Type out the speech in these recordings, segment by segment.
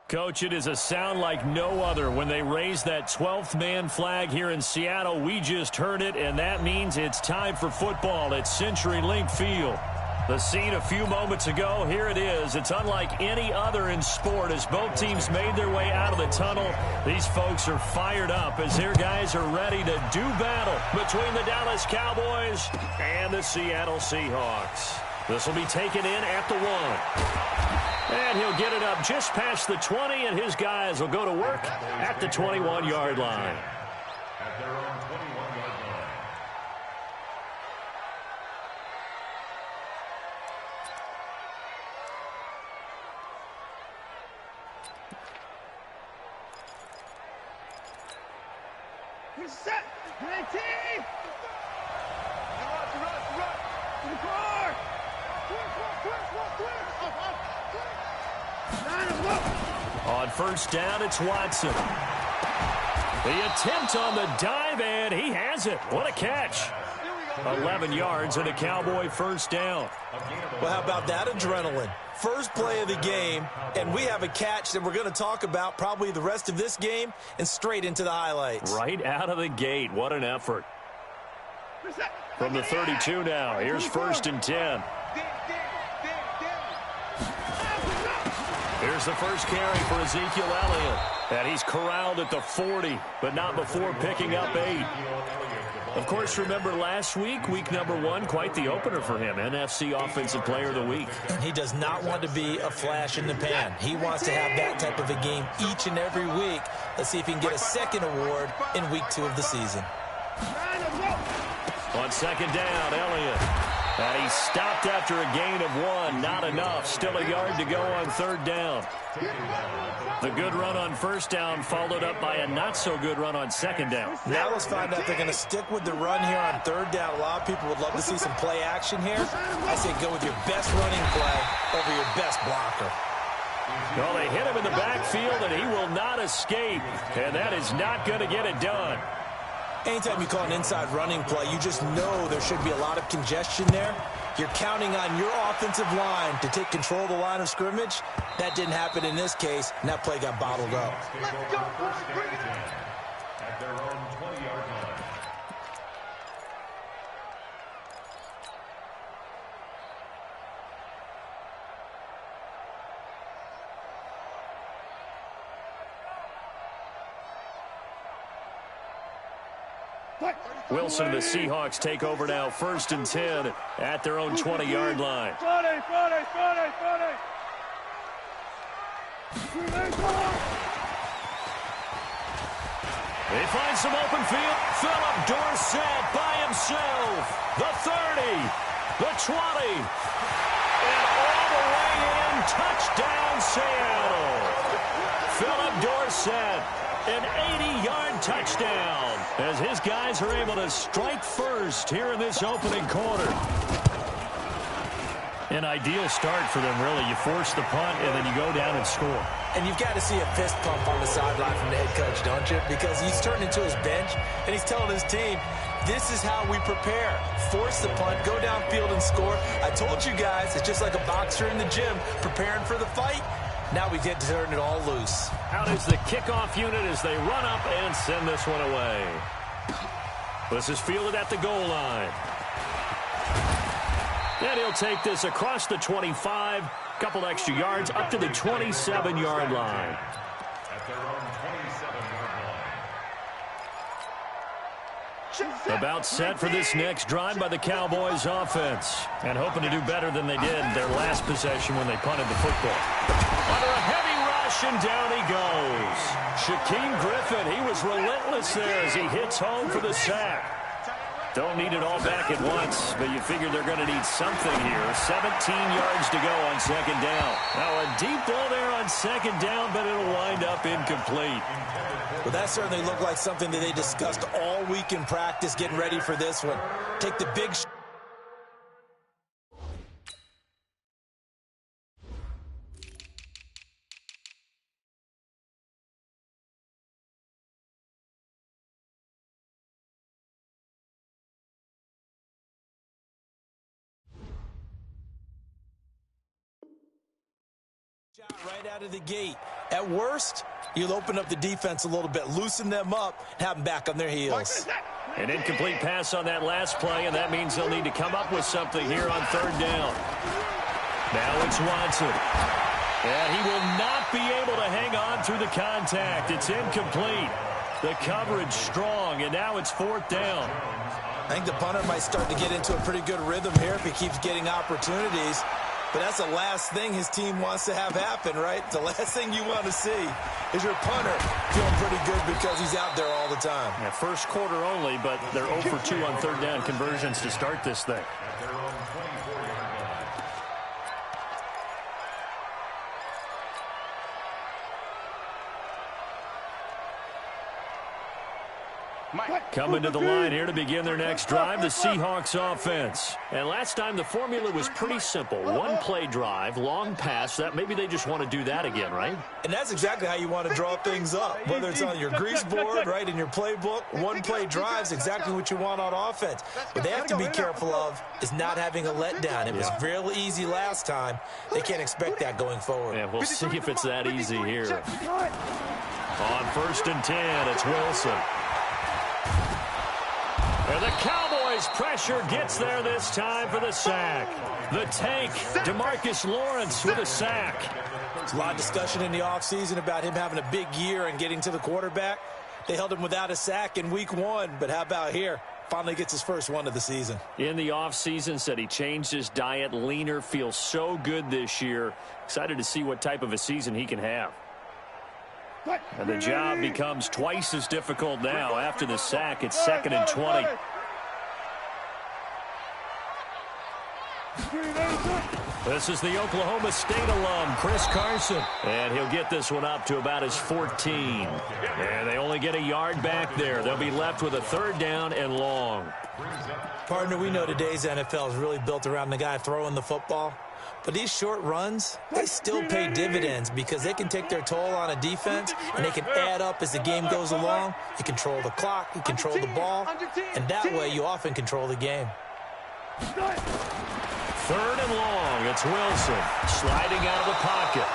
Coach, it is a sound like no other when they raise that 12th man flag here in Seattle. We just heard it, and that means it's time for football at CenturyLink Field. The scene a few moments ago, here it is. It's unlike any other in sport as both teams made their way out of the tunnel. These folks are fired up as their guys are ready to do battle between the Dallas Cowboys and the Seattle Seahawks. This will be taken in at the 1. And he'll get it up just past the 20, and his guys will go to work at the 21-yard line. At their own 21-yard line. We're set. Ready. Run. To the car. Quick. On first down, it's Watson. The attempt on the dive, and he has it. What a catch. 11 yards and a Cowboy first down. Well, how about that adrenaline? First play of the game, and we have a catch that we're going to talk about probably the rest of this game and straight into the highlights. Right out of the gate. What an effort. From the 32 now, here's first and 10. Here's the first carry for Ezekiel Elliott. And he's corralled at the 40, but not before picking up 8. Of course, remember last week, week number 1, quite the opener for him. NFC Offensive Player of the Week. He does not want to be a flash in the pan. He wants to have that type of a game each and every week. Let's see if he can get a second award in week 2 of the season. On second down, Elliott. And he stopped after a gain of 1. Not enough. Still a yard to go on third down. The good run on first down followed up by a not-so-good run on second down. Now let's find out if they're going to stick with the run here on third down. A lot of people would love to see some play action here. I say go with your best running play over your best blocker. Well, they hit him in the backfield, and he will not escape. And that is not going to get it done. Anytime you call an inside running play, you just know there should be a lot of congestion there. You're counting on your offensive line to take control of the line of scrimmage. That didn't happen in this case, and that play got bottled up. Let's go, bring it. At their own 20-yard line. Wilson and the Seahawks take over now, first and 10 at their own 20-yard line. They find some open field. Philip Dorsett by himself. The 30, the 20, and all the way in. Touchdown, Seattle. Philip Dorsett, an 80-yard touchdown as his guys are able to strike first here in this opening quarter. An ideal start for them, really. You force the punt, and then you go down and score. And you've got to see a fist pump on the sideline from the head coach, don't you? Because he's turned into his bench, and he's telling his team, this is how we prepare. Force the punt, go downfield and score. I told you guys, it's just like a boxer in the gym preparing for the fight. Now we get to turn it all loose. Out is the kickoff unit as they run up and send this one away. This is fielded at the goal line. And he'll take this across the 25, couple extra yards up to the 27-yard line. At their own 27-yard line. About set for this next drive by the Cowboys offense. And hoping to do better than they did their last possession when they punted the football. Under a heavy rush, and down he goes. Shaquem Griffin, he was relentless there as he hits home for the sack. Don't need it all back at once, but you figure they're going to need something here. 17 yards to go on second down. Now a deep ball there on second down, but it'll wind up incomplete. Well, that certainly looked like something that they discussed all week in practice, getting ready for this one. Take the big shot. Right out of the gate. At worst, you'll open up the defense a little bit, loosen them up, and have them back on their heels. An incomplete pass on that last play, and that means they'll need to come up with something here on third down. Now it's Watson. And he will not be able to hang on through the contact. It's incomplete. The coverage strong, and now it's fourth down. I think the punter might start to get into a pretty good rhythm here if he keeps getting opportunities. But that's the last thing his team wants to have happen, right? The last thing you want to see is your punter feeling pretty good because he's out there all the time. Yeah, first quarter only, but they're 0 for 2 on third down conversions to start this thing. Coming to the line here to begin their next drive, the Seahawks offense. And last time the formula was pretty simple. One play drive, long pass. That maybe they just want to do that again, right? And that's exactly how you want to draw things up. Whether it's on your grease board, right, in your playbook, one play drive is exactly what you want on offense. What they have to be careful of is not having a letdown. It was real easy last time. They can't expect that going forward. Yeah, we'll see if it's that easy here. On 1st and 10, it's Wilson. And the Cowboys' pressure gets there this time for the sack. The tank, DeMarcus Lawrence with a sack. There's a lot of discussion in the offseason about him having a big year and getting to the quarterback. They held him without a sack in week 1, but how about here? Finally gets his first one of the season. In the offseason, said he changed his diet, leaner, feels so good this year. Excited to see what type of a season he can have. And the job becomes twice as difficult now. After the sack, it's 2nd and 20. This is the Oklahoma State alum, Chris Carson. And he'll get this one up to about his 14. And they only get a yard back there. They'll be left with a third down and long. Partner, we know today's NFL is really built around the guy throwing the football. But these short runs, they still pay dividends because they can take their toll on a defense and they can add up as the game goes along. You control the clock, you control the ball, and that way you often control the game. 3rd and long, it's Wilson sliding out of the pocket.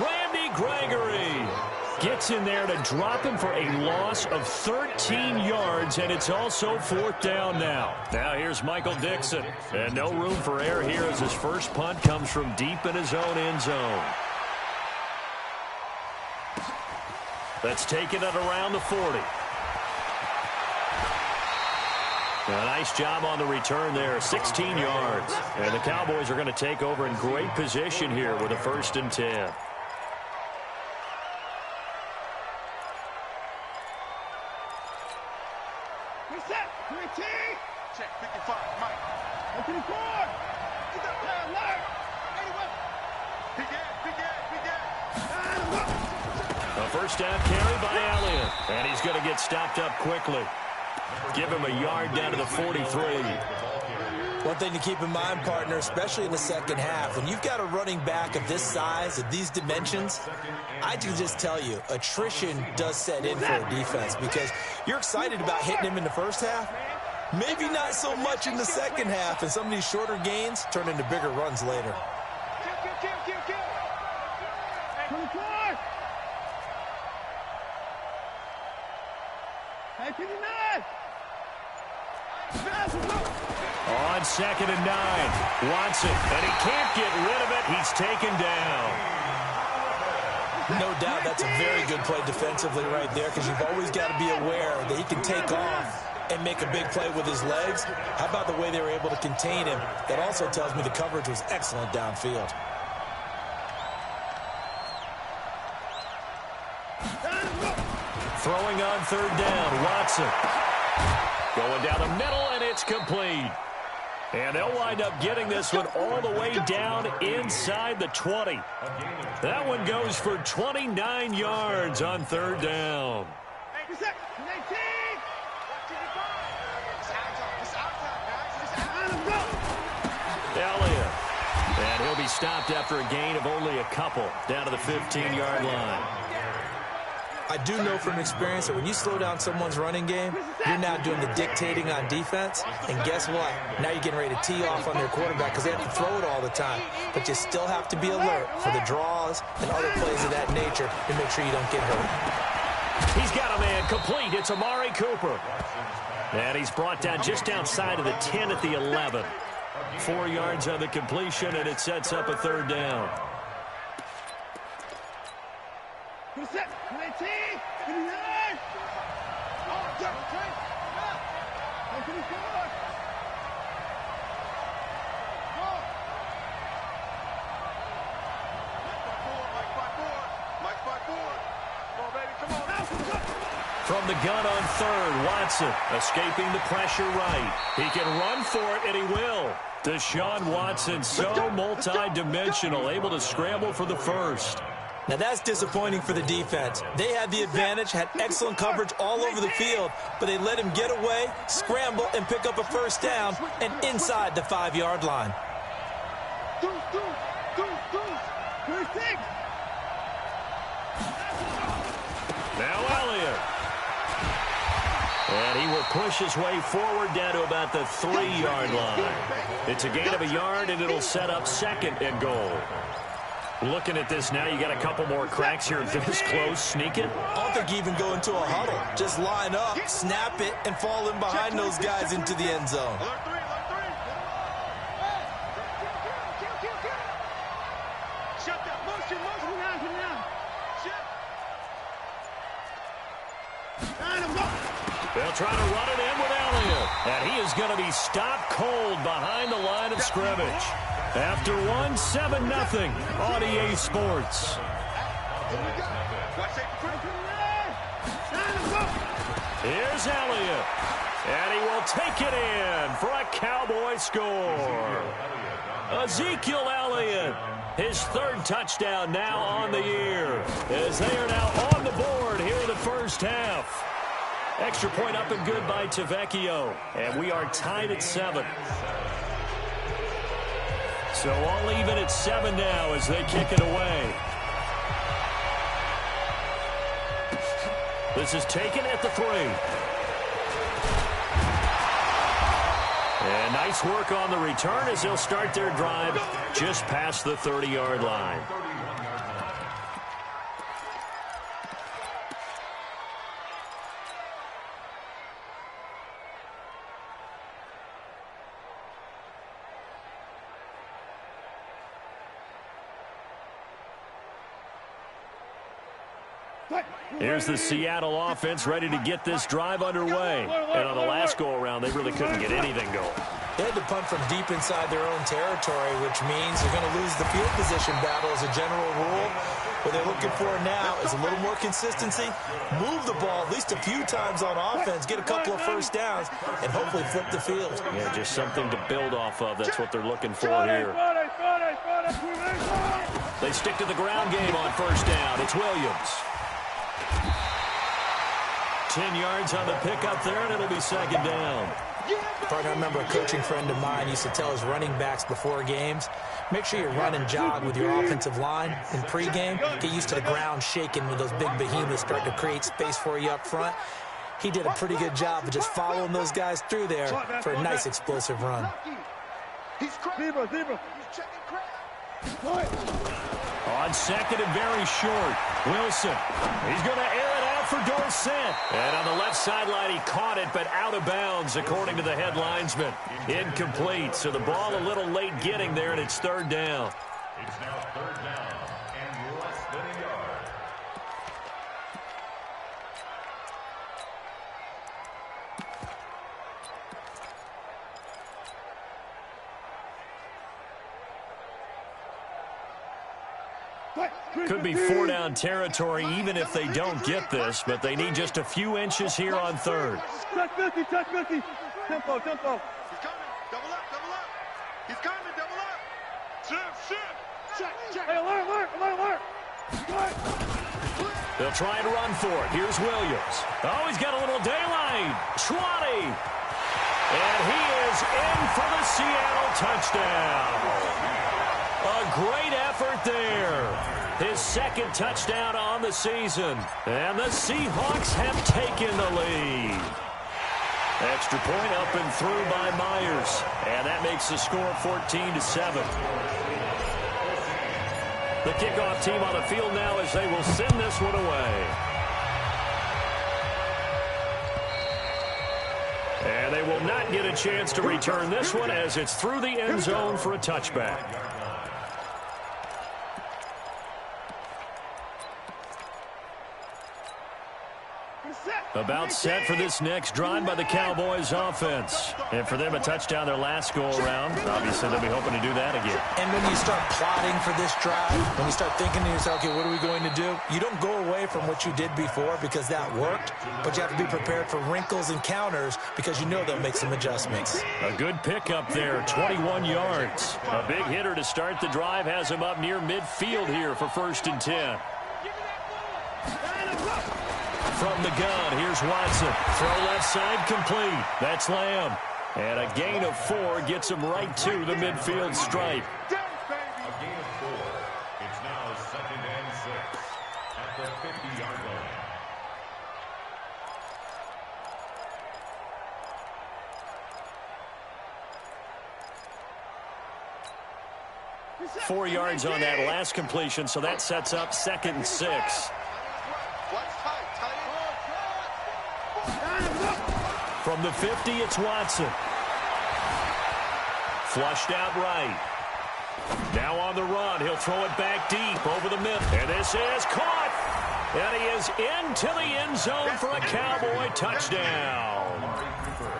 Randy Gregory gets in there to drop him for a loss of 13 yards, and it's also 4th down now. Now here's Michael Dixon, and no room for error here as his first punt comes from deep in his own end zone. That's taken it around the 40. A nice job on the return there, 16 yards. And the Cowboys are going to take over in great position here with a 1st and 10. Check 55, Mike. Open the court. Get that plan, Larry. Anyway. A 1st down carry by Elliott. And he's going to get stopped up quickly. Give him a yard down to the 43. One thing to keep in mind, partner, especially in the second half, when you've got a running back of this size, of these dimensions, I can just tell you, attrition does set in for a defense because you're excited about hitting him in the first half. Maybe not so much in the second half, and some of these shorter gains turn into bigger runs later. On 2nd and 9, Watson, and he can't get rid of it. He's taken down. No doubt that's a very good play defensively right there because you've always got to be aware that he can take off and make a big play with his legs. How about the way they were able to contain him? That also tells me the coverage was excellent downfield. Throwing on 3rd down, Watson. Going down the middle, and it's complete. And they'll wind up getting this one all the way down inside the 20. That one goes for 29 yards on 3rd down. Elliott. And he'll be stopped after a gain of only a couple down to the 15-yard line. I do know from experience that when you slow down someone's running game, you're now doing the dictating on defense. And guess what? Now you're getting ready to tee off on their quarterback because they have to throw it all the time. But you still have to be alert for the draws and other plays of that nature to make sure you don't get hurt. He's got a man complete. It's Amari Cooper. And he's brought down just outside of the 10 at the 11. 4 yards on the completion, and it sets up a third down. From the gun on third, Watson escaping the pressure right. He can run for it, and he will. Deshaun Watson, so multi-dimensional, able to scramble for the first. Now that's disappointing for the defense. They had the advantage, had excellent coverage all over the field, but they let him get away, scramble, and pick up a first down, and inside the 5-yard line. Now Elliott. And he will push his way forward down to about the 3-yard line. It's a gain of a yard, and it'll set up 2nd and goal. Looking at this now, you got a couple more cracks here this close. Sneak it. I don't think you even go into a huddle. Just line up, snap it, and fall in behind those guys into the end zone. They'll try to run it in with Elliott. And he is going to be stopped cold behind the line of scrimmage. After 7-0 on EA Sports. Here's Elliott. And he will take it in for a Cowboy score. Ezekiel Elliott, his 3rd touchdown now on the year, as they are now on the board here in the first half. Extra point up and good by Tavecchio. And we are tied at 7. So all even at 7 now as they kick it away. This is taken at the 3. And nice work on the return as they'll start their drive just past the 30-yard line. Here's the Seattle offense ready to get this drive underway. And on the last go-around, they really couldn't get anything going. They had to punt from deep inside their own territory, which means they're going to lose the field position battle as a general rule. What they're looking for now is a little more consistency, move the ball at least a few times on offense, get a couple of first downs, and hopefully flip the field. Yeah, just something to build off of. That's what they're looking for here. They stick to the ground game on first down. It's Williams. 10 yards on the pickup there, and it'll be 2nd down. I remember a coaching friend of mine used to tell his running backs before games, make sure you run and jog with your offensive line in pregame. Get used to the ground shaking with those big behemoths starting to create space for you up front. He did a pretty good job of just following those guys through there for a nice explosive run. On 2nd and very short, Wilson. He's going to air it out for Dorsett. And on the left sideline, he caught it, but out of bounds, according to the head linesman. Incomplete, so the ball a little late getting there, and it's 3rd down. It's now 3rd down and less than a yard. Could be 4-down territory even if they don't get this, but they need just a few inches here on 3rd. Touch 50, touch 50. Tempo, tempo. He's coming. Double up, double up. He's coming, double up. Shift. Check. Hey, alert. They'll try and run for it. Here's Williams. Oh, he's got a little daylight. 20. And he is in for the Seattle touchdown. A great effort there. his second touchdown on the season. And the Seahawks have taken the lead. Extra point up and through by Myers. And that makes the score 14-7. The kickoff team on the field now as they will send this one away. And they will not get a chance to return this one as it's through the end zone for a touchback. About set for this next drive by the Cowboys offense. And for them, a touchdown their last go-around. Obviously, they'll be hoping to do that again. And when you start plotting for this drive, when you start thinking to yourself, okay, what are we going to do? You don't go away from what you did before because that worked, but you have to be prepared for wrinkles and counters because you know they'll make some adjustments. A good pickup there, 21 yards. A big hitter to start the drive has him up near midfield here for 1st and 10. From the gun, here's Watson. Throw left side complete. That's Lamb. And a gain of 4 gets him right to the midfield stripe. A gain of 4. It's now 2nd and 6 at the 50-yard line. 4 yards on that last completion, so that sets up 2nd and 6. From the 50, it's Watson. Flushed out right. Now on the run, he'll throw it back deep over the middle. And this is caught. And he is into the end zone for a Cowboy touchdown.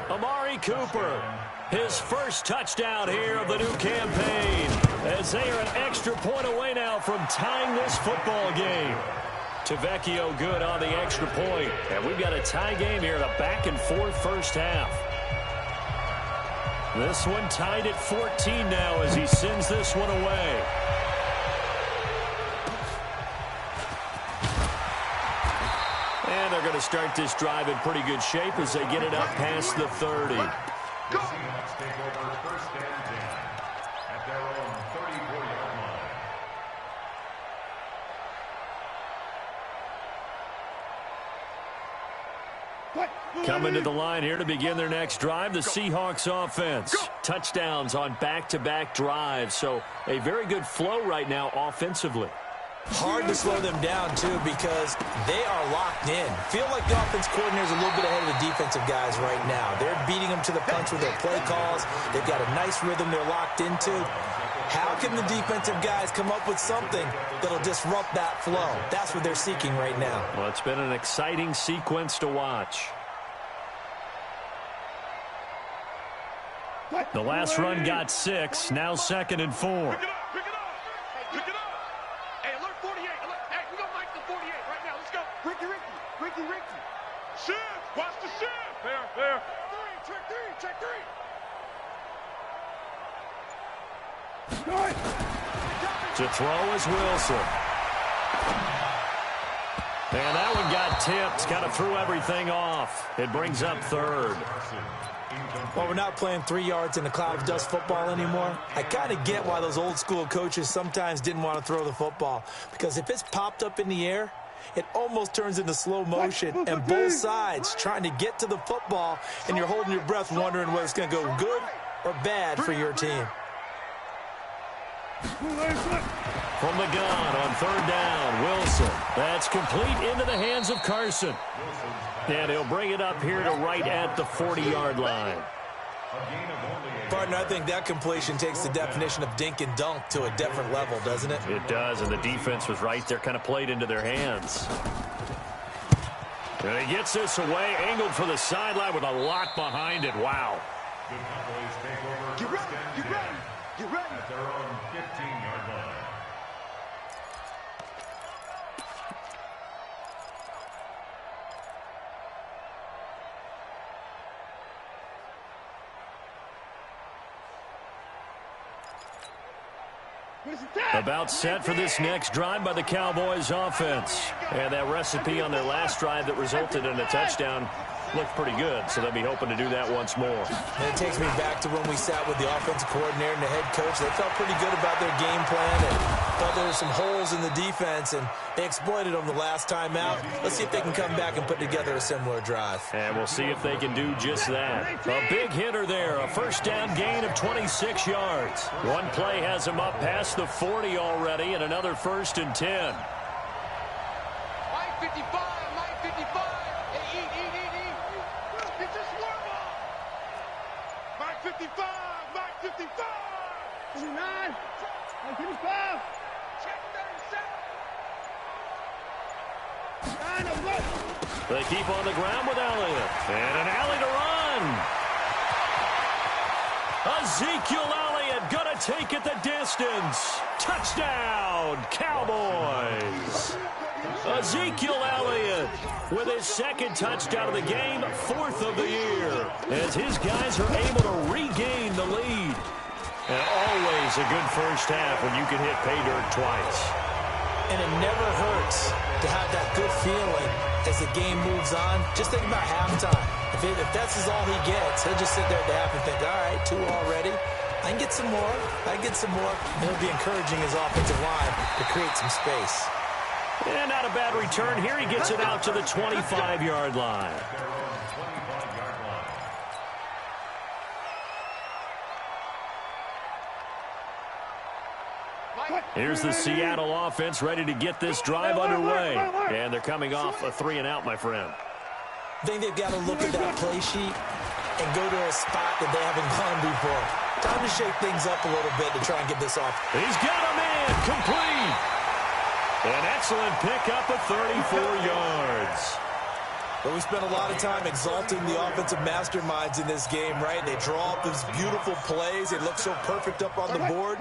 Amari Cooper, his first touchdown here of the new campaign, as they are an extra point away now from tying this football game. Tavecchio good on the extra point. And we've got a tie game here in a back-and-forth first half. This one tied at 14 now as he sends this one away. And they're going to start this drive in pretty good shape as they get it up past the 30. The Seahawks take over 1st and 10 at their own 34-yard line. Coming to the line here to begin their next drive, the Seahawks offense. Touchdowns on back-to-back drives, so a very good flow right now offensively. Hard to slow them down, too, because they are locked in. Feel like the offense coordinator is a little bit ahead of the defensive guys right now. They're beating them to the punch with their play calls. They've got a nice rhythm they're locked into. How can the defensive guys come up with something that'll disrupt that flow? That's what they're seeking right now. Well, it's been an exciting sequence to watch. The last run got 6, now 2nd and 4. Pick it up, pick it up, pick it up. Hey, alert 48. Hey, we're going to mic the 48 right now. Let's go. Ricky. Shift. Watch the shift. There. Check three. To throw is Wilson. And that one got tipped. Kind of threw everything off. It brings up 3rd. Well, we're not playing 3 yards in a cloud of dust football anymore. I kind of get why those old school coaches sometimes didn't want to throw the football. Because if it's popped up in the air, it almost turns into slow motion. And both sides trying to get to the football, and you're holding your breath wondering whether it's going to go good or bad for your team. From the gun on 3rd down, Wilson. That's complete into the hands of Carson. And he'll bring it up here to right at the 40-yard line. Partner, I think that completion takes the definition of dink and dunk to a different level, doesn't it? It does, and the defense was right there, kind of played into their hands. And he gets this away, angled for the sideline with a lot behind it. Wow. The Cowboys take over 1st and 10 at their own 15-yard line. About set for this next drive by the Cowboys offense. And that recipe on their last drive that resulted in a touchdown looked pretty good, so they'll be hoping to do that once more. And it takes me back to when we sat with the offensive coordinator and the head coach. They felt pretty good about their game plan, and Thought there were some holes in the defense, and they exploited them the last time out. Let's see if they can come back and put together a similar drive. And we'll see if they can do just that. A big hitter there, a first down gain of 26 yards. One play has him up past the 40 already, and another 1st and 10. Mike 55, Mike 55. Hey, eat. Get this warm up. Mike 55, Mike 55. 29, Mike 55. Check 37. They keep on the ground with Elliott. And an alley to run. Ezekiel Elliott going to take it the distance. Touchdown, Cowboys. Ezekiel Elliott with his 2nd touchdown of the game, 4th of the year, as his guys are able to regain the lead. And always a good first half when you can hit pay dirt twice. And it never hurts to have that good feeling as the game moves on. Just think about halftime. If that's all he gets, he'll just sit there at the half and think, all right, 2 already. I can get some more. And he'll be encouraging his offensive line to create some space. And not a bad return here. He gets it out to the 25-yard line. Here's the Seattle offense ready to get this drive underway. And they're coming off a 3-and-out, my friend. I think they've got to look at that play sheet and go to a spot that they haven't gone before. Time to shake things up a little bit to try and get this off. He's got him in. Complete. An excellent pickup of 34 yards. But we spent a lot of time exalting the offensive masterminds in this game, right? They draw up these beautiful plays. They look so perfect up on the board.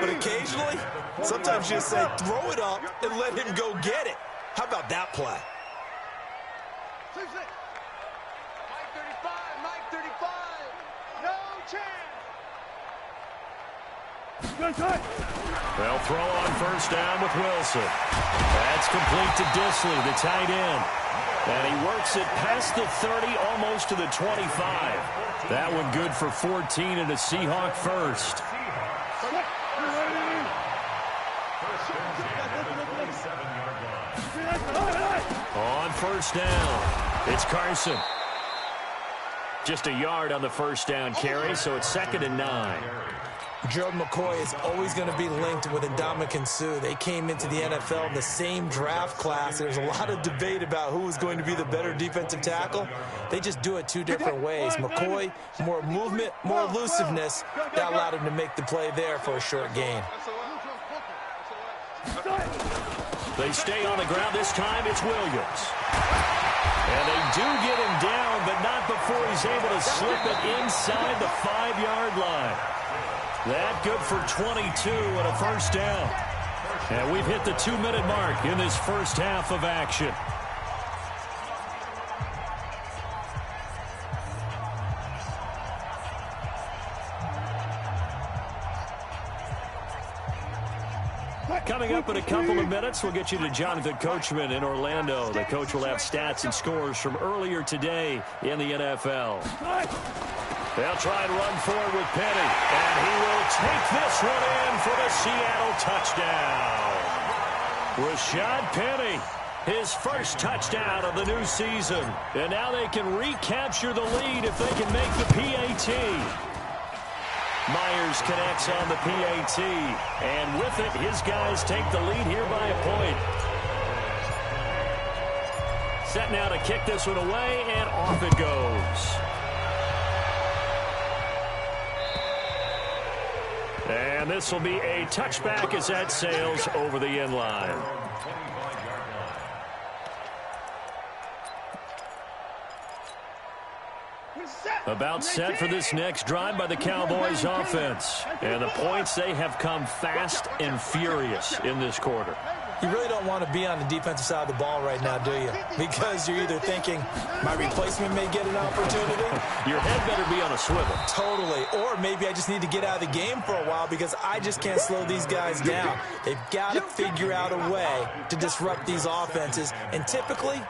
But occasionally, sometimes you just say, throw it up and let him go get it. How about that play? Mike 35, Mike 35. No chance. They'll throw on first down with Wilson. That's complete to Disley, the tight end. And he works it past the 30, almost to the 25. That one good for 14 and a Seahawk first. On first down, it's Carson. Just a yard on the first down carry, so it's 2nd and 9. Gerald McCoy is always going to be linked with Ndamukong Suh. They came into the NFL in the same draft class. There's a lot of debate about who is going to be the better defensive tackle. They just do it 2 different ways. McCoy, more movement, more elusiveness. That allowed him to make the play there for a short gain. They stay on the ground. This time it's Williams. And they do get him down, but not before he's able to slip it inside the 5-yard line. That good for 22 and a first down. And we've hit the 2-minute mark in this first half of action. Coming up in a couple of minutes, we'll get you to Jonathan Coachman in Orlando. The coach will have stats and scores from earlier today in the NFL. They'll try and run forward with Penny. And he will take this one in for the Seattle touchdown. Rashad Penny, his first touchdown of the new season. And now they can recapture the lead if they can make the PAT. Myers connects on the PAT. And with it, his guys take the lead here by a point. Set now to kick this one away, and off it goes. And this will be a touchback as that sails over the end line. About set for this next drive by the Cowboys offense. And the points, they have come fast and furious in this quarter. You really don't want to be on the defensive side of the ball right now, do you? Because you're either thinking, my replacement may get an opportunity. Your head better be on a swivel. Totally. Or maybe I just need to get out of the game for a while because I just can't slow these guys down. They've got to figure out a way to disrupt these offenses. And typically,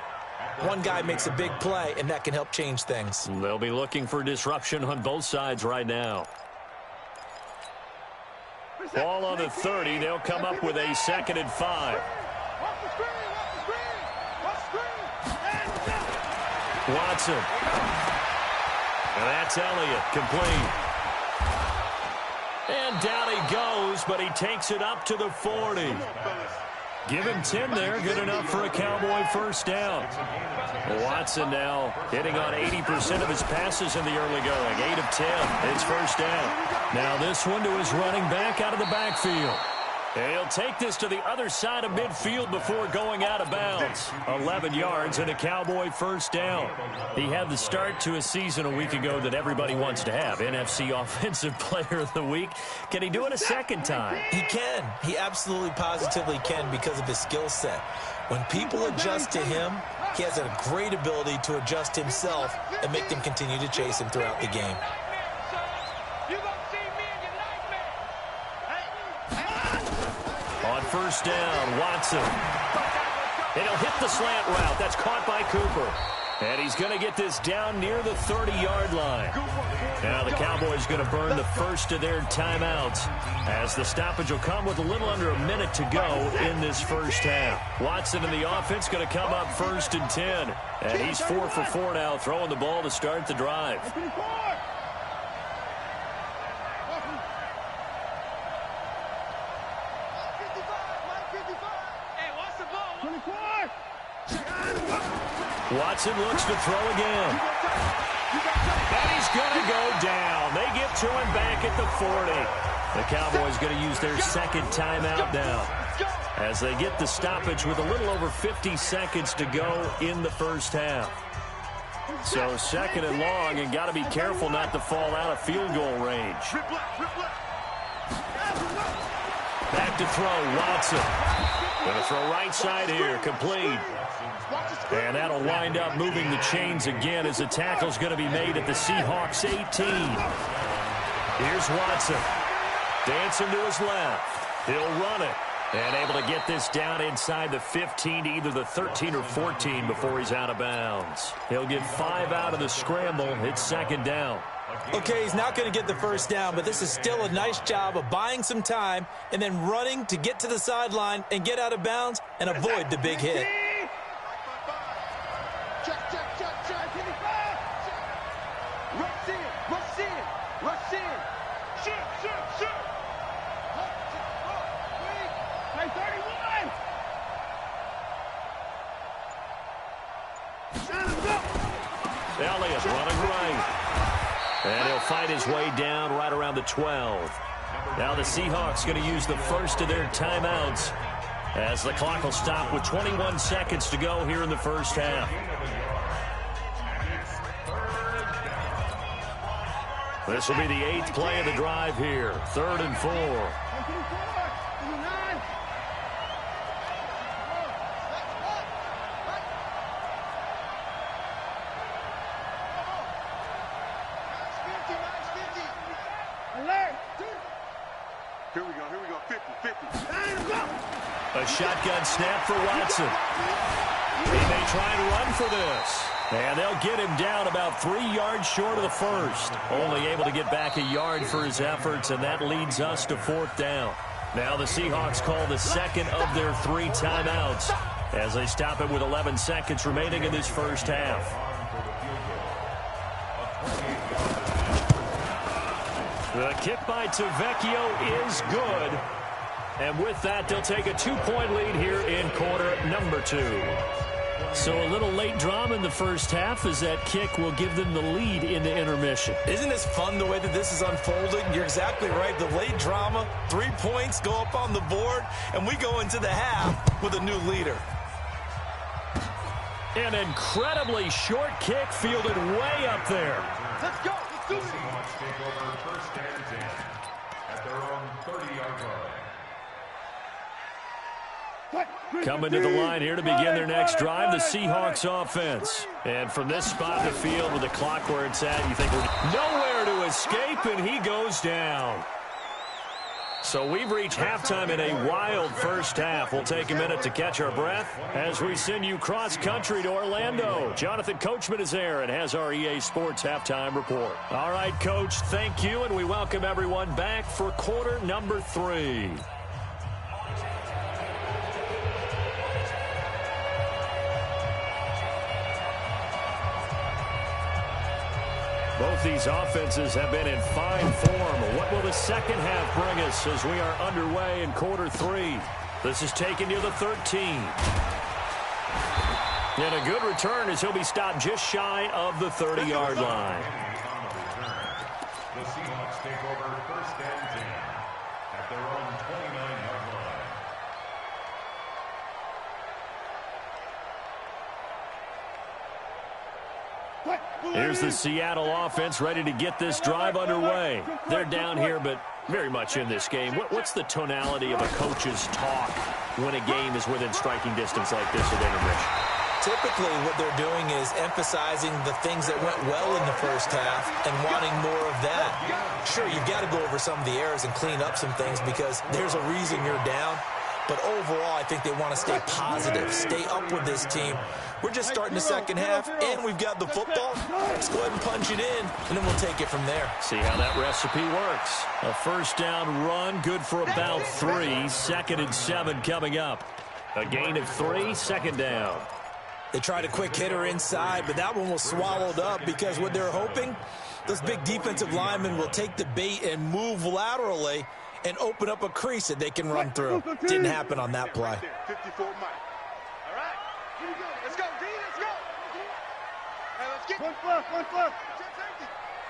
one guy makes a big play, and that can help change things. They'll be looking for disruption on both sides right now. Ball on the 30. They'll come up with a 2nd and 5. Watson. And that's Elliott, complete. And down he goes, but he takes it up to the 40. Give him 10 there, good enough for a Cowboy first down. Watson now hitting on 80% of his passes in the early going. 8 of 10. It's first down. Now this one to his running back out of the backfield. He'll take this to the other side of midfield before going out of bounds. 11 yards and a Cowboy first down. He had the start to a season a week ago that everybody wants to have. NFC Offensive Player of the Week. Can he do it a second time? He can. He absolutely positively can because of his skill set. When people adjust to him, he has a great ability to adjust himself and make them continue to chase him throughout the game. On first down, Watson. And he'll hit the slant route. That's caught by Cooper. And he's going to get this down near the 30-yard line. Now the Cowboys going to burn the first of their timeouts as the stoppage will come with a little under a minute to go in this first half. Watson and the offense going to come up 1st and 10. And he's 4 for 4 now, throwing the ball to start the drive. Watson looks to throw again. And he's going to go down. They get to him back at the 40. The Cowboys going to use their 2nd timeout now as they get the stoppage with a little over 50 seconds to go in the first half. So 2nd and long, and got to be careful not to fall out of field goal range. Back to throw, Watson. Going to throw right side here, complete. And that'll wind up moving the chains again as the tackle's going to be made at the Seahawks 18. Here's Watson. Dancing to his left. He'll run it. And able to get this down inside the 15 to either the 13 or 14 before he's out of bounds. He'll get 5 out of the scramble. It's 2nd down. Okay, he's not going to get the first down, but this is still a nice job of buying some time and then running to get to the sideline and get out of bounds and avoid the big hit. Elliott running right. And he'll fight his way down right around the 12. Now the Seahawks going to use the first of their timeouts as the clock will stop with 21 seconds to go here in the first half. This will be the 8th play of the drive here. 3rd and 4. A shotgun snap for Watson. He may try and run for this. And they'll get him down about 3 yards short of the first. Only able to get back a yard for his efforts, and that leads us to 4th down. Now the Seahawks call the 2nd of their 3 timeouts as they stop it with 11 seconds remaining in this first half. The kick by Tavecchio is good. And with that, they'll take a 2-point lead here in quarter number 2. So a little late drama in the first half as that kick will give them the lead into intermission. Isn't this fun the way that this is unfolding? You're exactly right. The late drama, 3 points go up on the board, and we go into the half with a new leader. An incredibly short kick fielded way up there. Let's go. Let's do it. Seahawks take over 1st and 10 at their own 30-yard line. Coming to the line here to begin their next drive, the Seahawks offense. And from this spot in the field with the clock where it's at, you think we're nowhere to escape, and he goes down. So we've reached halftime in a wild first half. We'll take a minute to catch our breath as we send you cross-country to Orlando. Jonathan Coachman is there and has our EA Sports halftime report. All right, Coach, thank you, and we welcome everyone back for quarter number 3. Both these offenses have been in fine form. What will the second half bring us as we are underway in quarter 3? This is taken near the 13. And a good return as he'll be stopped just shy of the 30-yard line. The Seahawks take over first and 10 at their own 29-yard line. Here's the Seattle offense ready to get this drive underway. They're down here, but very much in this game. What's the tonality of a coach's talk when a game is within striking distance like this at intermission? Typically, what they're doing is emphasizing the things that went well in the first half and wanting more of that. Sure, you've got to go over some of the errors and clean up some things because there's a reason you're down. But overall, I think they want to stay positive, stay up with this team. We're just starting the second half, and we've got the football. Let's go ahead and punch it in, and then we'll take it from there. See how that recipe works. A first down run, good for about 3. 2nd and 7 coming up. A gain of 3, second down. They tried a quick hitter inside, but that one was swallowed up because what they're hoping, those big defensive linemen will take the bait and move laterally and open up a crease that they can run through. Didn't happen on that play. 54 Mike. All right. Here we go. Let's go, D. Let's go. Hey, let's get One left.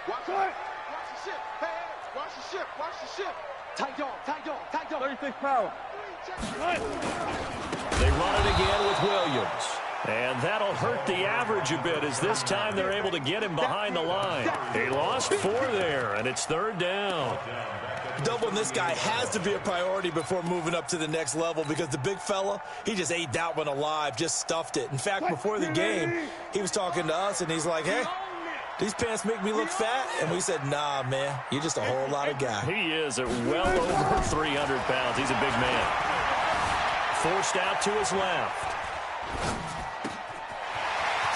Watch the ship. Hey, watch the ship. Watch the ship. Tight dog. 36 power. They run it again with Williams. And that'll hurt the average a bit as this time they're able to get him behind the line. He lost 4 there, and it's 3rd down. Doubling this guy has to be a priority before moving up to the next level because the big fella, he just ate that one alive, just stuffed it. In fact, before the game, he was talking to us, and he's like, hey, these pants make me look fat. And we said, nah, man, you're just a whole lot of guy. He is at well over 300 pounds. He's a big man. Forced out to his left.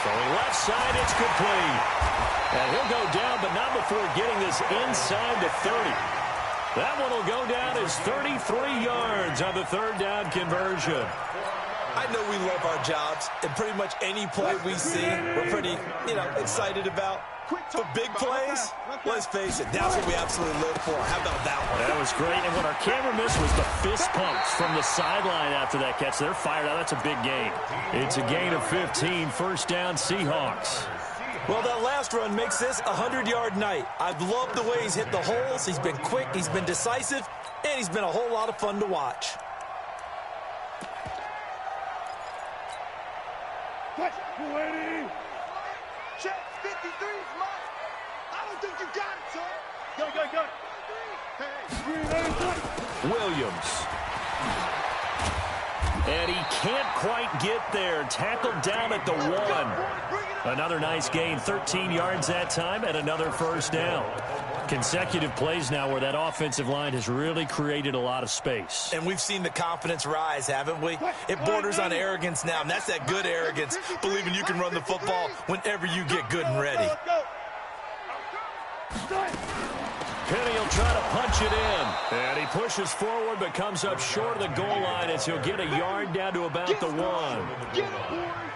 Throwing left side, it's complete. And he'll go down, but not before getting this inside the 30. That one will go down as 33 yards on the 3rd down conversion. I know we love our jobs, and pretty much any play we see, we're pretty, excited about. For big plays, let's face it, that's what we absolutely live for. How about that one? That was great, and what our camera missed was the fist pumps from the sideline after that catch. They're fired out. That's a big gain. It's a gain of 15, first down Seahawks. Well, that last run makes this a 100-yard night. I've loved the way he's hit the holes. He's been quick, he's been decisive, and he's been a whole lot of fun to watch. check 53, Mike. I don't think you got it, son. Go. Hey. Williams. And he can't quite get there. Tackled down at the 1. Another nice gain, 13 yards that time, and another first down. Consecutive plays now where that offensive line has really created a lot of space. And we've seen the confidence rise, haven't we? It borders on arrogance now, and that's that good arrogance, believing you can run the football whenever you get good and ready. Penny will try to punch it in. And he pushes forward but comes up short of the goal line as he'll get a yard down to about the 1.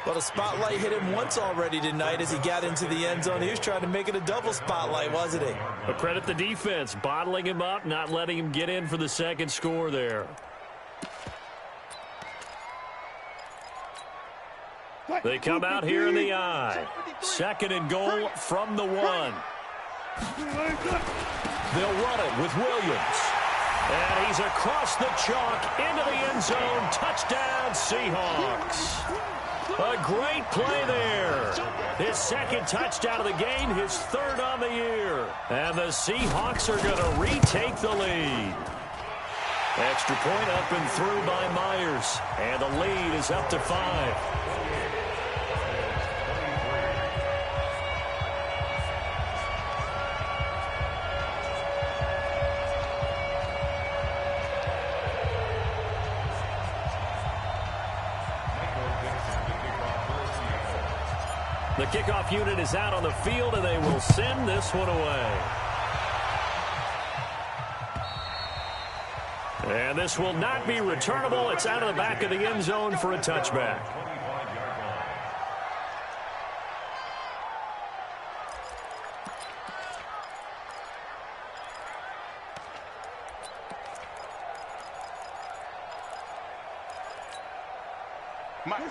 Well, the spotlight hit him once already tonight as he got into the end zone. He was trying to make it a double spotlight, wasn't he? But credit the defense, bottling him up, not letting him get in for the second score there. They come out here in the I. 2nd and goal from the 1. They'll run it with Williams. And he's across the chalk into the end zone. Touchdown, Seahawks. A great play there. His 2nd touchdown of the game, his 3rd on the year. And the Seahawks are going to retake the lead. Extra point up and through by Myers. And the lead is up to 5. The kickoff unit is out on the field, and they will send this one away. And this will not be returnable. It's out of the back of the end zone for a touchback.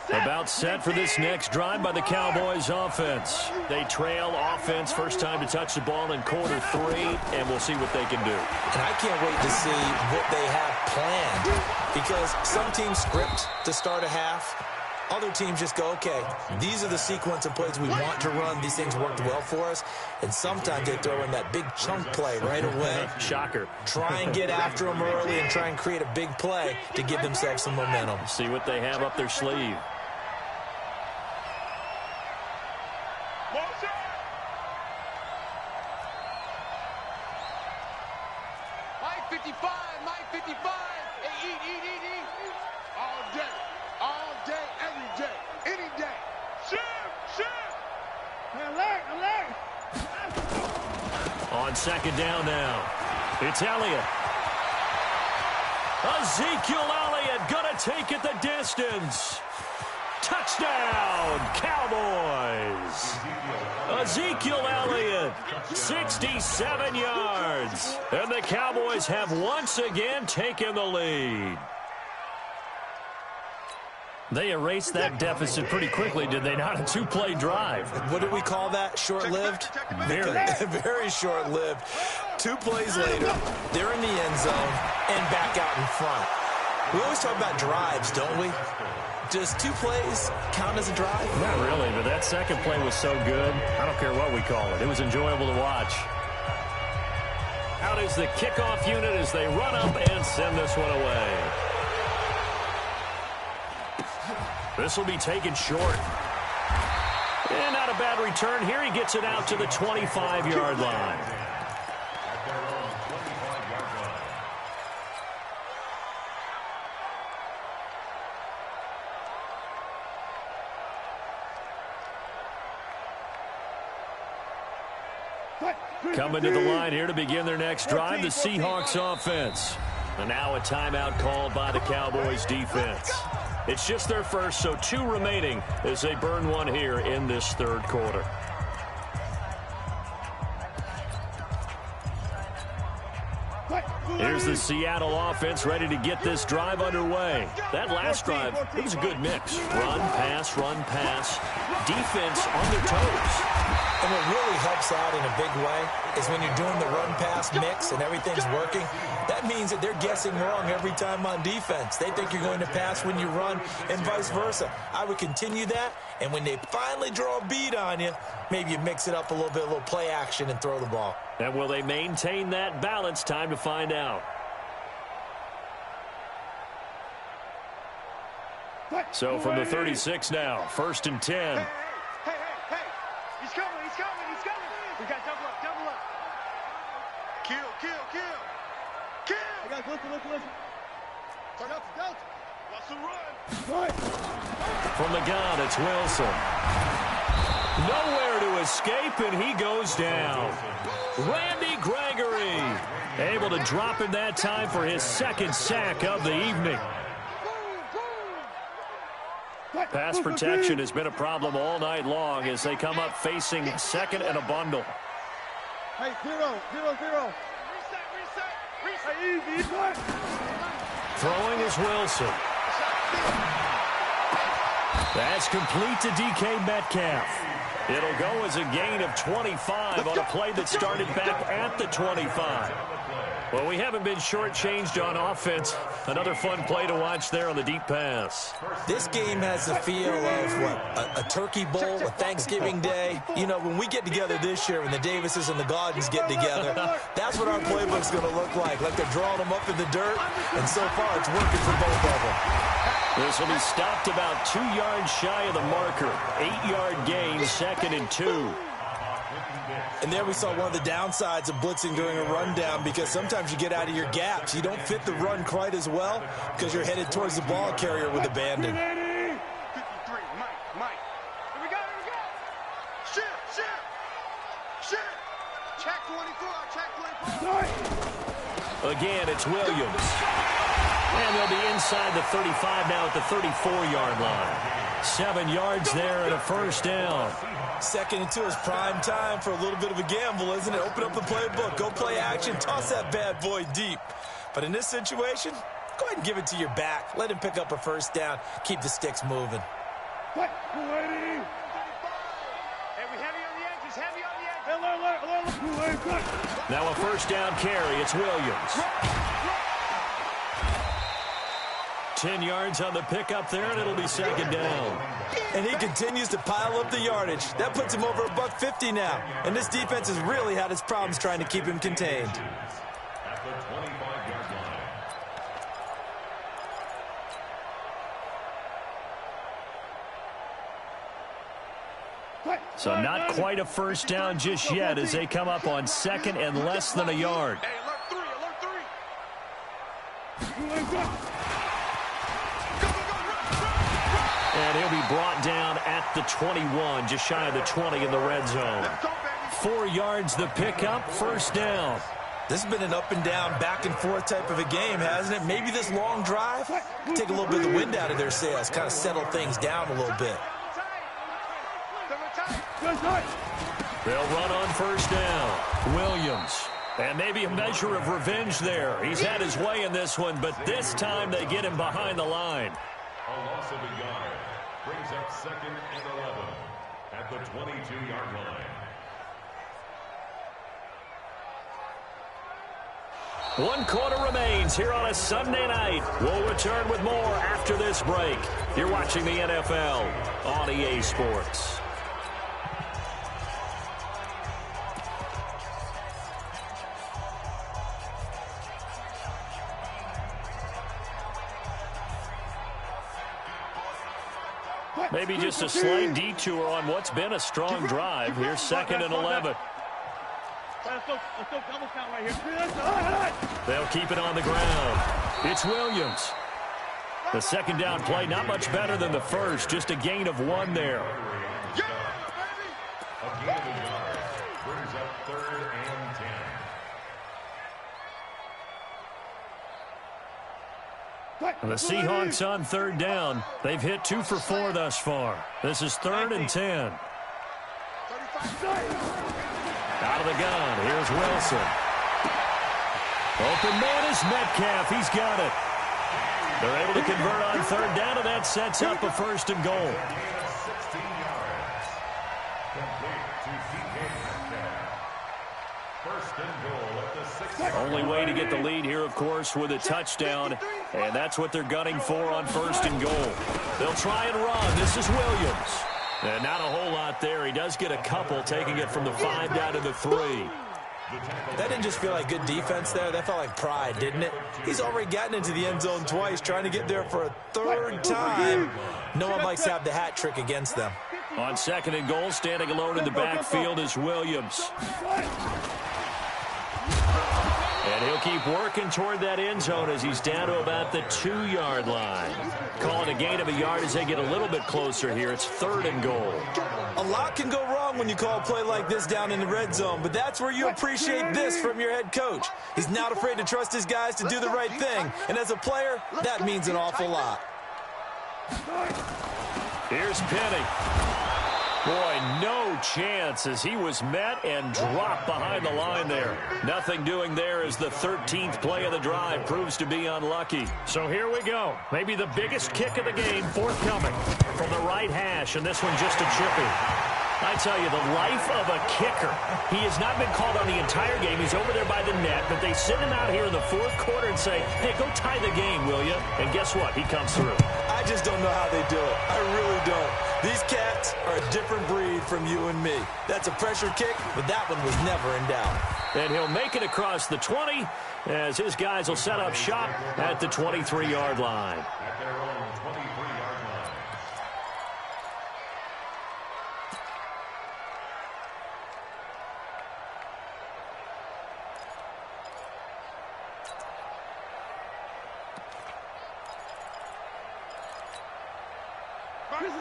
About set for this next drive by the Cowboys offense. They trail offense, first time to touch the ball in quarter 3, and we'll see what they can do. And I can't wait to see what they have planned, because some teams script to start a half. Other teams just go, okay, these are the sequence of plays we want to run. These things worked well for us. And sometimes they throw in that big chunk play right away. Shocker. Try and get after them early and try and create a big play to give themselves some momentum. See what they have up their sleeve. Mike 55, Mike 55. Hey, eat. All day, every day, any day. Shift. I'm lag. On second down now, it's Elliott. Ezekiel Elliott gonna take it the distance. Touchdown, Cowboys. Ezekiel Elliott, 67 yards. And the Cowboys have once again taken the lead. They erased that deficit pretty quickly, did they not? A 2-play drive. What do we call that? Short-lived? Very short-lived. 2 plays later, they're in the end zone and back out in front. We always talk about drives, don't we? Does 2 plays count as a drive? Not really, but that second play was so good. I don't care what we call it. It was enjoyable to watch. Out is the kickoff unit as they run up and send this one away. This will be taken short. And not a bad return here. He gets it out to the 25-yard line. Coming to the line here to begin their next drive, the Seahawks offense. And now a timeout called by the Cowboys defense. It's just their first, so 2 remaining as they burn one here in this third quarter. Here's the Seattle offense ready to get this drive underway. That last drive, it was a good mix. Run, pass. Defense on their toes. And what really helps out in a big way is when you're doing the run-pass mix and everything's working, that means that they're guessing wrong every time on defense. They think you're going to pass when you run and vice versa. I would continue that, and when they finally draw a beat on you, maybe you mix it up a little bit, a little play action, and throw the ball. And will they maintain that balance? Time to find out. So from the 36 now, 1st and 10. Hey. He's coming. We got double up. Kill. Hey guys, listen. Turn up, go. What's the run? From the gun, it's Wilson. Nowhere to escape, and he goes down. Randy Gregory able to drop him that time for his 2nd sack of the evening. Pass protection has been a problem all night long as they come up facing 2nd and a bundle. Hey, 0. Reset. Hey, easy. Throwing is Wilson. That's complete to DK Metcalf. It'll go as a gain of 25 on a play that started back at the 25. Well, we haven't been shortchanged on offense. Another fun play to watch there on the deep pass. This game has the feel of, a turkey bowl, a Thanksgiving Day. You know, when we get together this year, when the Davises and the Gaudens get together, that's what our playbook's going to look like they're drawing them up in the dirt, and so far it's working for both of them. This will be stopped about 2 yards shy of the marker. 8-yard gain, 2nd and 2. And there we saw one of the downsides of blitzing during a rundown, because sometimes you get out of your gaps. You don't fit the run quite as well because you're headed towards the ball carrier with abandon. 53, Mike. Here we go. Check 24, check 24. Again, it's Williams. And they'll be inside the 35 now at the 34-yard line. 7 yards there and a first down. Second and 2 is prime time for a little bit of a gamble, isn't it? Open up the playbook, go play action, toss that bad boy deep. But in this situation, go ahead and give it to your back. Let him pick up a first down. Keep the sticks moving. Hey, we heavy on the edges, heavy on the edges. Now a first down carry. It's Williams. 10 yards on the pickup there, and it'll be second down. And he continues to pile up the yardage. That puts him over $150 now. And this defense has really had its problems trying to keep him contained. At the 25-yard line. So not quite a first down just yet as they come up on second and less than a yard. Hey, alert 3, alert 3. And he'll be brought down at the 21, just shy of the 20 in the red zone. 4 yards the pickup, first down. This has been an up and down, back and forth type of a game, hasn't it? Maybe this long drive take a little bit of the wind out of their sails, kind of settle things down a little bit. They'll run on first down. Williams. And maybe a measure of revenge there. He's had his way in this one, but this time they get him behind the line. A loss of a yard brings up second and 11 at the 22-yard line. 1 quarter remains here on a Sunday night. We'll return with more after this break. You're watching the NFL on EA Sports. Maybe just a slight detour on what's been a strong drive. Here's second and 11. Let's go double count right here. They'll keep it on the ground. It's Williams. The second down play, not much better than the first, just a gain of 1 there. A gain of a yard brings up third and 10. And the Seahawks on third down. They've hit 2 for 4 thus far. This is third and 10. Out of the gun, here's Wilson. Open man is Metcalf. He's got it. They're able to convert on third down, and that sets up a first and goal. 16 yards. Complete to DK Metcalf. First and goal at the 6. Only way to get the lead here, of course, with a touchdown, and that's what they're gunning for on first and goal. They'll try and run. This is Williams. And not a whole lot there. He does get a couple, taking it from the 5 down to the 3. That didn't just feel like good defense there. That felt like pride, didn't it? He's already gotten into the end zone twice, trying to get there for a 3rd time. No one likes to have the hat trick against them. On second and goal, standing alone in the backfield is Williams. And he'll keep working toward that end zone as he's down to about the 2-yard line. Calling a gain of a yard as they get a little bit closer here. It's third and goal. A lot can go wrong when you call a play like this down in the red zone, but that's where you appreciate this from your head coach. He's not afraid to trust his guys to do the right thing, and as a player, that means an awful lot. Here's Penny. Boy, no chance as he was met and dropped behind the line there. Nothing doing there as the 13th play of the drive proves to be unlucky. So here we go. Maybe the biggest kick of the game forthcoming from the right hash, and this one just a chippy. I tell you, the life of a kicker. He has not been called on the entire game. He's over there by the net, but they send him out here in the 4th quarter and say, hey, go tie the game, will you? And guess what? He comes through. I just don't know how they do it. I really don't. These cats are a different breed from you and me. That's a pressure kick, but that one was never in doubt. And he'll make it across the 20 as his guys will set up shop at the 23-yard line. At their own 23-yard line.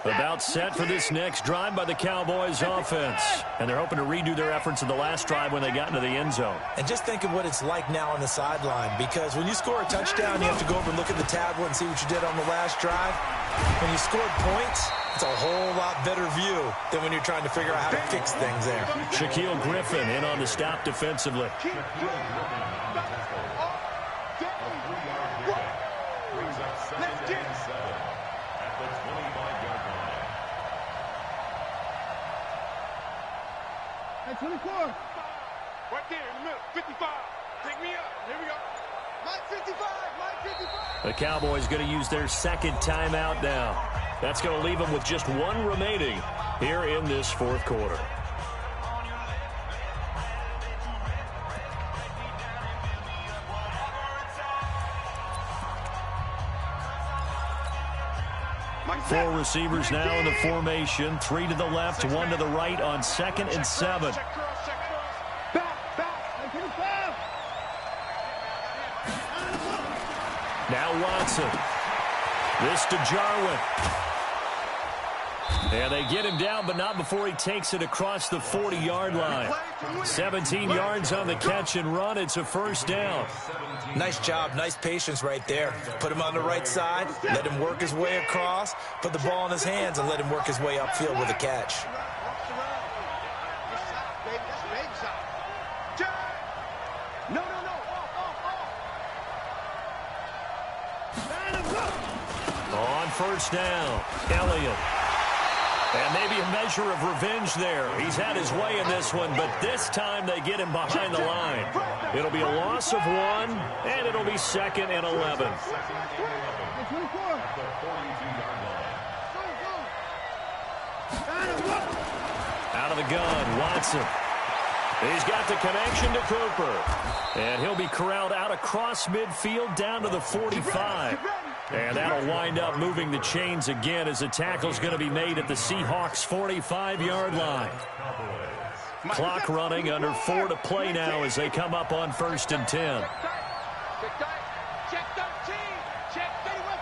About set for this next drive by the Cowboys offense. And they're hoping to redo their efforts in the last drive when they got into the end zone. And just think of what it's like now on the sideline, because when you score a touchdown, you have to go over and look at the tablet and see what you did on the last drive. When you scored points, it's a whole lot better view than when you're trying to figure out how to fix things there. Shaquille Griffin in on the stop defensively. Hey, 24. Right there in the middle. 55. Take me up. Here we go. Mike 55. Mike 55. The Cowboys going to use their second timeout now. That's going to leave them with just one remaining here in this fourth quarter. Four receivers now in the formation. 3 to the left, 1 to the right on 2nd and 7. Now Watson. This to Jarwin. And they get him down, but not before he takes it across the 40-yard line. 17 yards on the catch and run. It's a first down. Nice job, nice patience right there. Put him on the right side, let him work his way across, put the ball in his hands, and let him work his way upfield with a catch. On first down, Elliott. And maybe a measure of revenge there. He's had his way in this one, but this time they get him behind the line. It'll be a loss of 1, and it'll be 2nd and 11. Out of the gun, Watson. He's got the connection to Cooper. And he'll be corralled out across midfield down to the 45. And that'll wind up moving the chains again as the tackle's going to be made at the Seahawks' 45-yard line. Clock running, under 4 to play now as they come up on 1st and 10. Check 13. Check 31.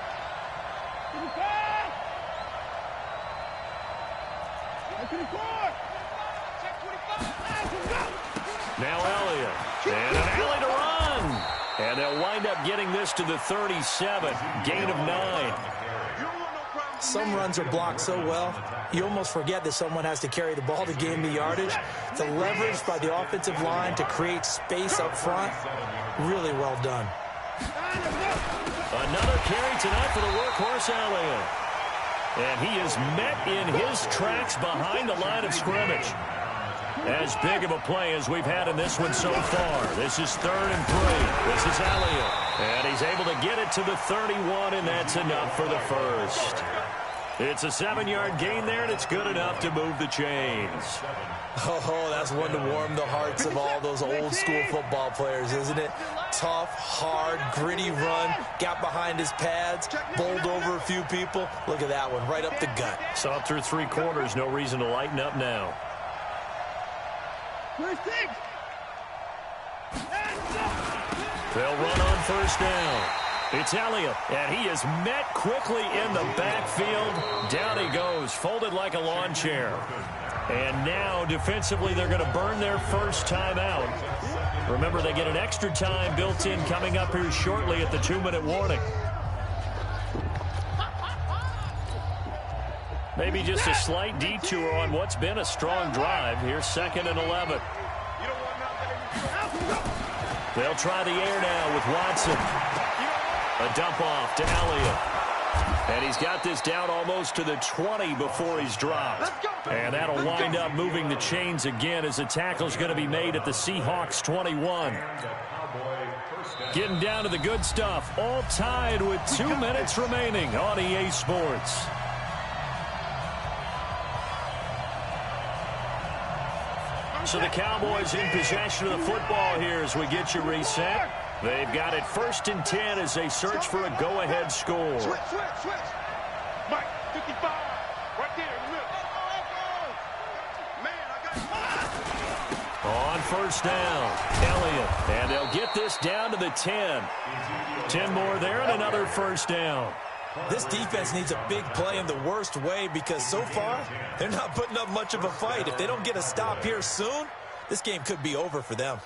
Now Elliott. And an alley to run. And they'll wind up getting this to the 37. Gain of 9. Some runs are blocked so well, you almost forget that someone has to carry the ball to gain the yardage. The leverage by the offensive line to create space up front, really well done. Another carry tonight for the workhorse Elliott. And he is met in his tracks behind the line of scrimmage. As big of a play as we've had in this one so far. This is 3rd and 3. This is Elliott. And he's able to get it to the 31, and that's enough for the first. It's a 7-yard gain there, and it's good enough to move the chains. Oh, that's one to warm the hearts of all those old-school football players, isn't it? Tough, hard, gritty run, got behind his pads, bowled over a few people. Look at that one, right up the gut. So up through 3 quarters, no reason to lighten up now. They'll run on first down. It's Elliott, and he is met quickly in the backfield. Down he goes, folded like a lawn chair. And now, defensively, they're going to burn their first timeout. Remember, they get an extra time built in coming up here shortly at the 2-minute warning. Maybe just a slight detour on what's been a strong drive. Here's 2nd and 11. They'll try the air now with Watson. A dump off to Elliott. And he's got this down almost to the 20 before he's dropped. And that'll wind up moving the chains again as the tackle's going to be made at the Seahawks 21. Getting down to the good stuff. All tied with 2 minutes remaining on EA Sports. So the Cowboys in possession of the football here as we get you reset. They've got it 1st and 10 as they search for a go-ahead score. Switch. Mike, 55. Right there in the middle. Man, I got On first down, Elliott. And they'll get this down to the 10. 10 more there and another first down. This defense needs a big play in the worst way because so far, they're not putting up much of a fight. If they don't get a stop here soon, this game could be over for them.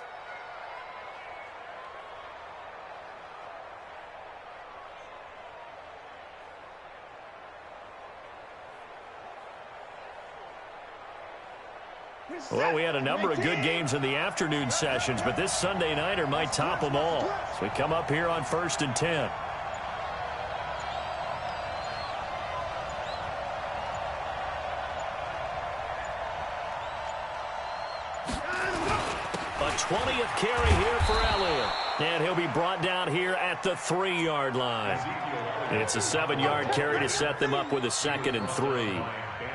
Well, we had a number of good games in the afternoon sessions, but this Sunday nighter might top them all. So we come up here on 1st and 10. A 20th carry here for Elliott. And he'll be brought down here at the 3-yard line. It's a 7-yard carry to set them up with a 2nd and 3.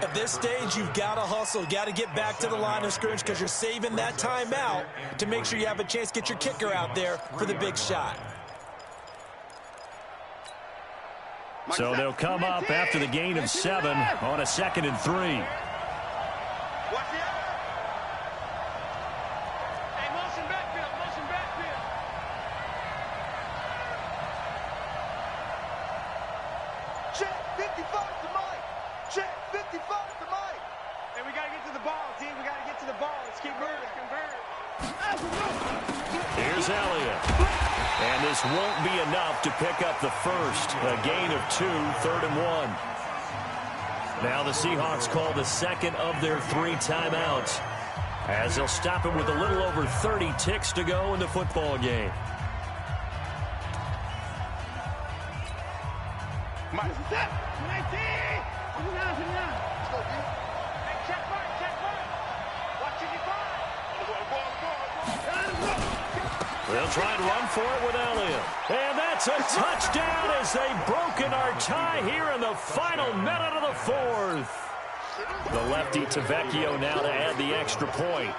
At this stage, you've got to hustle. Got to get back to the line of scrimmage because you're saving that timeout to make sure you have a chance to get your kicker out there for the big shot. So they'll come up after the gain of 7 on a 2nd and 3. Here's Elliott. And this won't be enough to pick up the first. A gain of 2, 3rd and 1. Now the Seahawks call the second of their 3 timeouts, as they'll stop it with a little over 30 ticks to go in the football game. They'll try and run for it with Elliott. And that's a touchdown as they've broken our tie here in the final minute of the 4th. The lefty Tavecchio now to add the extra point.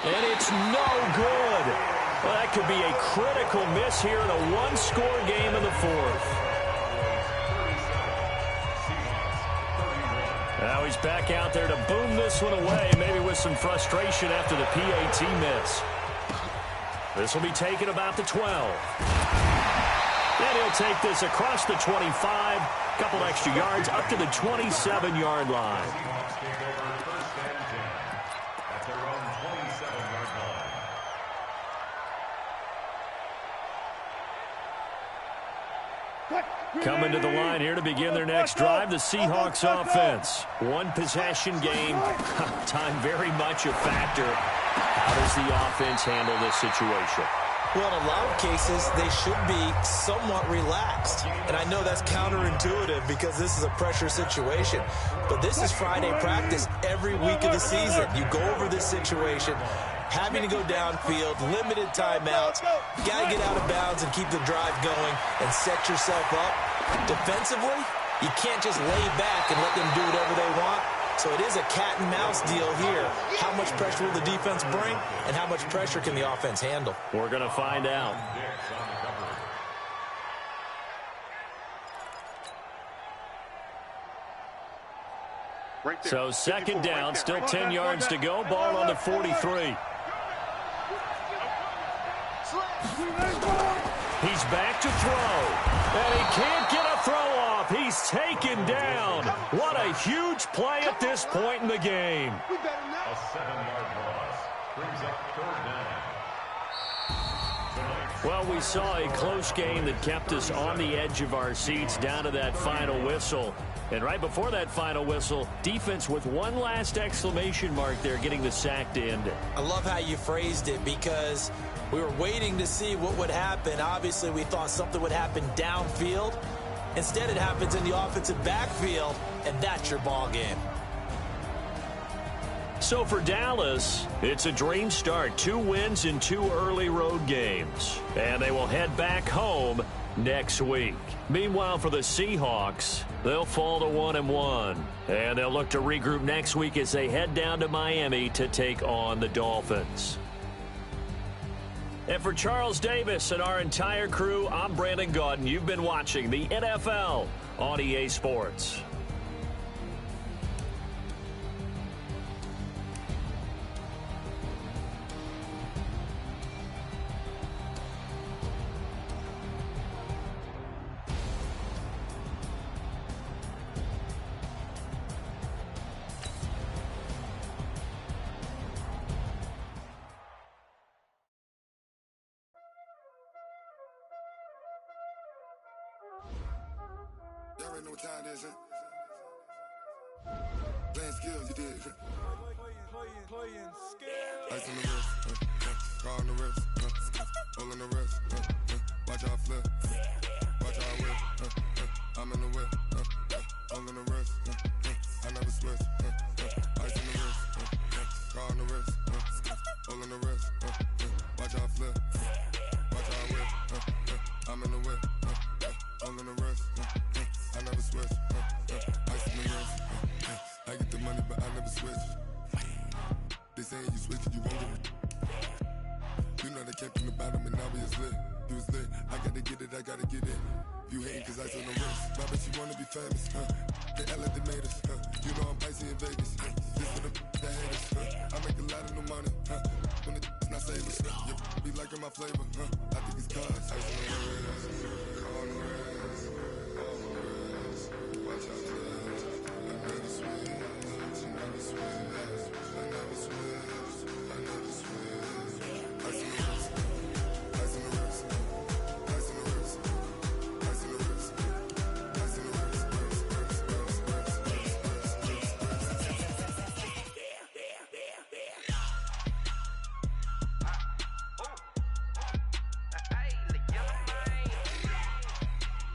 And it's no good. Well, that could be a critical miss here in a 1-score game in the 4th. Now he's back out there to boom this one away, maybe with some frustration after the PAT miss. This will be taken about the 12. And he'll take this across the 25, couple extra yards up to the 27-yard line. Coming to the line here to begin their next drive, the Seahawks offense. One possession game, time very much a factor. How does the offense handle this situation? Well, in a lot of cases, they should be somewhat relaxed. And I know that's counterintuitive because this is a pressure situation. But this is Friday practice every week of the season. You go over this situation, having to go downfield, limited timeouts. You got to get out of bounds and keep the drive going and set yourself up. Defensively, you can't just lay back and let them do whatever they want. So it is a cat-and-mouse deal here. How much pressure will the defense bring, and how much pressure can the offense handle? We're going to find out. So 2nd down, still 10 yards to go. Ball on the 43. He's back to throw. And he can't get a throw off. He's taken down. What a huge play at this point in the game. A 7-yard loss brings up 3rd down. Well, we saw a close game that kept us on the edge of our seats down to that final whistle. And right before that final whistle, defense with one last exclamation mark there, getting the sack to end it. I love how you phrased it because we were waiting to see what would happen. Obviously, we thought something would happen downfield. Instead, it happens in the offensive backfield, and that's your ball game. So for Dallas, it's a dream start. 2 wins in 2 early road games. And they will head back home next week. Meanwhile, for the Seahawks, they'll fall to 1-1. And they'll look to regroup next week as they head down to Miami to take on the Dolphins. And for Charles Davis and our entire crew, I'm Brandon Gaudin. You've been watching the NFL on EA Sports. what time it is, huh? Playing skills, you did. Playing skills. Ice on the wrist, car on the wrist, hole in the wrist, watch how I flip, watch how I whip, I'm in the whip, hole in the wrist, I never switch, ice on the wrist, car on the wrist, hole in the wrist, watch how I flip, watch how I whip, I'm in the whip, hole in the wrist, I never switch, ice on the wrist, I get the money but I never switch. They saying you switching, you won't get it. You know they came from the bottom and now we is lit. You was lit, I gotta get it, I gotta get it. You hating cause ice on the wrist. My bitch, you wanna be famous, They Ella they made us, You know I'm icy in Vegas, This for the haters, I make a lot of new money, When the not savers, be liking my flavor, I think it's cause ice on the wrist, on the wrist, on the wrist. Watch out, cuz I never switch, I never switch. I never switch, I never switch. Ice in the wrist, ice in the wrist, ice in the wrist, ice in the wrist, ice in the wrist, Hey, the yellow man.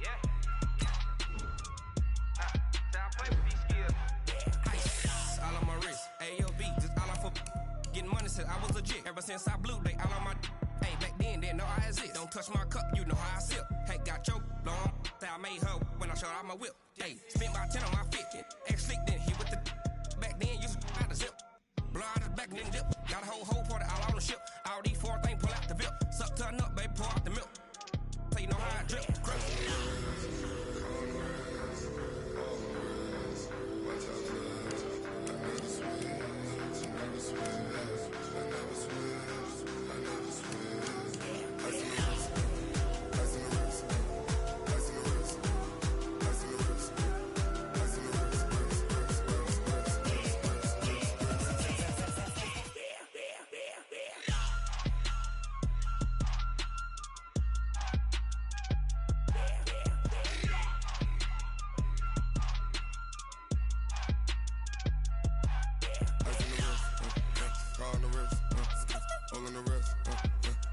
Yeah. I play with these skills. Ice all on my wrist, AOV, just all off of getting money since I was legit. Ever since I blew, they all on my. Hey, back then, didn't know I exist. Don't touch my cup, you know how I sip. Hey, got choked, long. I made her when I showed out my whip. Hey, spent about 10 on my fit. Ex-slick, then hit with the. Back then, used to out the zip. Blow out the back, then dip. Got a whole party all on the ship. All these 4 things, pull out the VIP. Suck, turn up, baby, pour out the milk. So you know how I drip. Crush.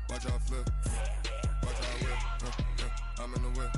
Watch how I flip, watch how I whip, I'm in the whip,